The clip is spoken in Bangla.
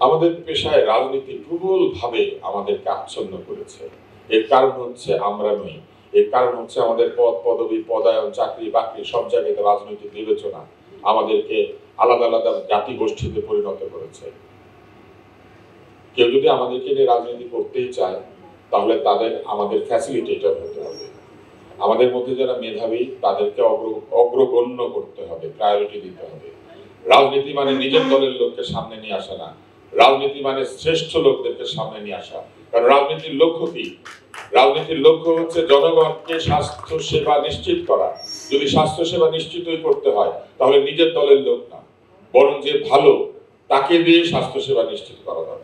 আমাদের পেশায় রাজনীতি প্রবলভাবে আমাদেরকে আচ্ছন্ন করেছে। এর কারণ হচ্ছে আমরা নই, এর কারণ হচ্ছে আমাদের পদ পদবি পদায়ন চাকরি বাকরি সব জায়গায় রাজনৈতিক বিবেচনা আমাদেরকে আলাদা আলাদা জাতি গোষ্ঠীতে পরিণত করেছে। কেউ যদি আমাদেরকে নিয়ে রাজনীতি করতেই চায় তাহলে তাদের আমাদের ফ্যাসিলিটেটর হতে হবে, আমাদের মধ্যে যারা মেধাবী তাদেরকে অগ্রগণ্য করতে হবে, প্রায়োরিটি দিতে হবে। রাজনীতি মানে নিজের দলের লোককে সামনে নিয়ে আসা না, রাজনীতি মানে শ্রেষ্ঠ লোকদেরকে সামনে নিয়ে আসা। কারণ রাজনীতির লক্ষ্য কি? রাজনীতির লক্ষ্য হচ্ছে জনগণকে স্বাস্থ্য সেবা নিশ্চিত করা। যদি স্বাস্থ্য সেবা নিশ্চিতই করতে হয় তাহলে নিজের দলের লোক না, বরং যে ভালো তাকে দিয়ে স্বাস্থ্য সেবা নিশ্চিত করা দরকার।